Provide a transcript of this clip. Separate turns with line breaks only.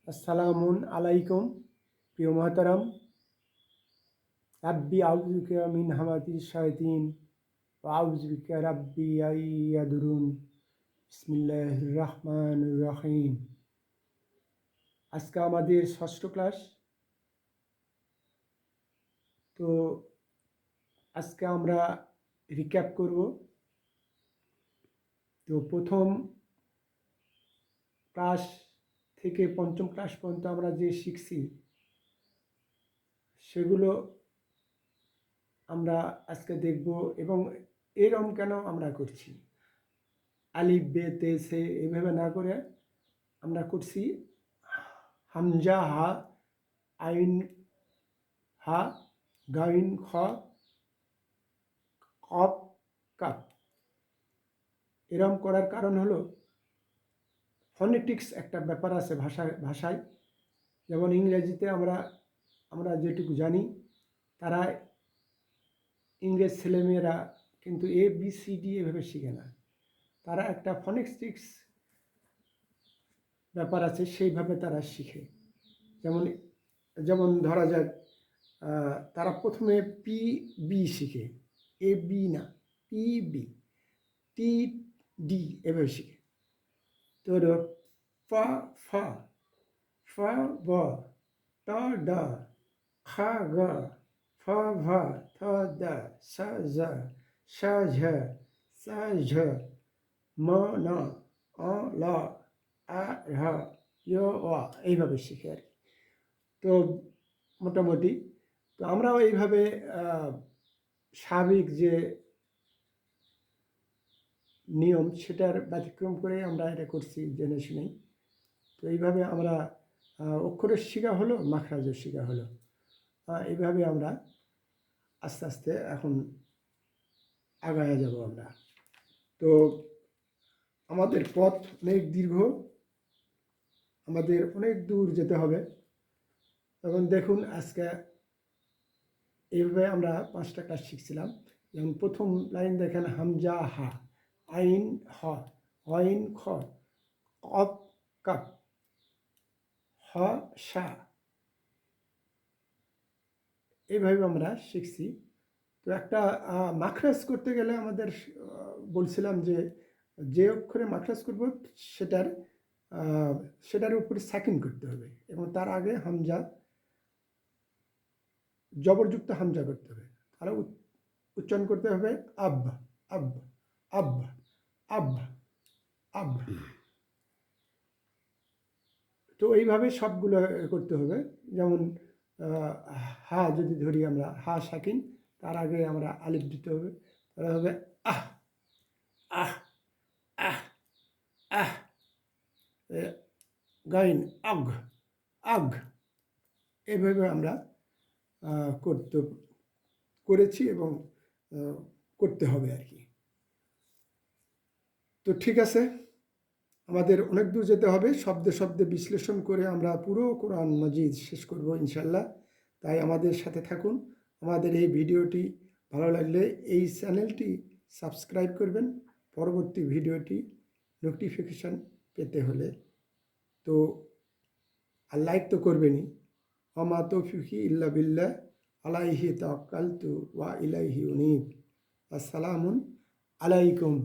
আসসালামুন আলাইকুম প্রিয় মহতারাম। রাব্বি আউযু বিকা মিন হামাযাতিশ শায়াতিন ওয়া আউযু বিকা রাব্বি আইয়াদুরুন। বিসমিল্লাহির রাহমানির রহিম। আজকে আমাদের ষষ্ঠ ক্লাস। তো আজকে আমরা রিক্যাপ করব। তো প্রথম ক্লাস থেকে পঞ্চম ক্লাস পর্যন্ত আমরা যে শিখছি সেগুলো আমরা আজকে দেখব এবং এরম কেন আমরা করছি। আলিফ বে তে সে এইভাবে না করে আমরা করছি হামজা হা, আইন হা, গাইন খ, কফ কাপ। এরম করার কারণ হলো ফনেটিক্স একটা ব্যাপার আছে ভাষায়। যেমন ইংরেজিতে আমরা যেটুকু জানি, তারা ইংরেজ ছেলেমেয়েরা কিন্তু ABCD এভাবে শিখে না। তারা একটা ফনেটিক্স ব্যাপার আছে, সেইভাবে তারা শিখে। যেমন ধরা যাক, তারা প্রথমে PB শিখে, AB না, PB, TD এভাবে শিখে। তো ফা ফা, ফা ব, ট ড, খা গ, ফ ভ, থ দ, সা জ, সা ঝ, সা ঝ, ম ন, অ ল, আ হ, য় অ, এইভাবে শিখে আর কি। তো মোটামুটি তো আমরাও এইভাবে স্বাভাবিক যে নিয়ম সেটার ব্যতিক্রম করে আমরা এটা করছি জেনে শুনেই। তো এইভাবে আমরা অক্ষরের শিখা হলো, মাখরাজের শিখা হলো। এইভাবে আমরা আস্তে আস্তে এখন আগায় যাব আমরা। তো আমাদের পথ অনেক দীর্ঘ, আমাদের অনেক দূর যেতে হবে। তখন দেখুন আজকে এইভাবে আমরা 5টা ক্লাস শিখছিলাম। যেমন প্রথম লাইন দেখেন, হামজা হা, আইন হ, অইন খ, কফ কাপ, হ সা, এইভাবে আমরা শিখছি। তো একটা মাখরাজ করতে গেলে আমাদের বলছিলাম যে অক্ষরে মাখরাজ করব সেটার উপরে সাকিন করতে হবে এবং তার আগে হামজা, জবরযুক্ত হামজা করতে হবে। তাহলে উচ্চারণ করতে হবে আব আব আব আব আব। তো এইভাবে সবগুলো করতে হবে। যেমন হা যদি ধরি আমরা, হা সাকিন, তার আগে আমরা আলিফ দিতে হবে। তাহলে হবে আহ আহ আহ আহ। গাইন আগ আগ। এভাবে আমরা করেছি এবং করতে হবে আর কি। তো ঠিক আছে, আমাদের অনেক দূর যেতে হবে। শব্দে শব্দে বিশ্লেষণ করে আমরা পুরো কোরআন মাজিদ শেষ করব ইনশাল্লাহ। তাই আমাদের সাথে থাকুন। আমাদের এই ভিডিওটি ভালো লাগলে এই চ্যানেলটি সাবস্ক্রাইব করবেন পরবর্তী ভিডিওটি নোটিফিকেশান পেতে হলে। তো আর লাইক তো করবেনই। ওমা তৌফিকি ইল্লা বিল্লাহ, আলাইহি তাওয়াক্কালতু ওয়া ইলাইহি উনীব। আসসালামু আলাইকুম।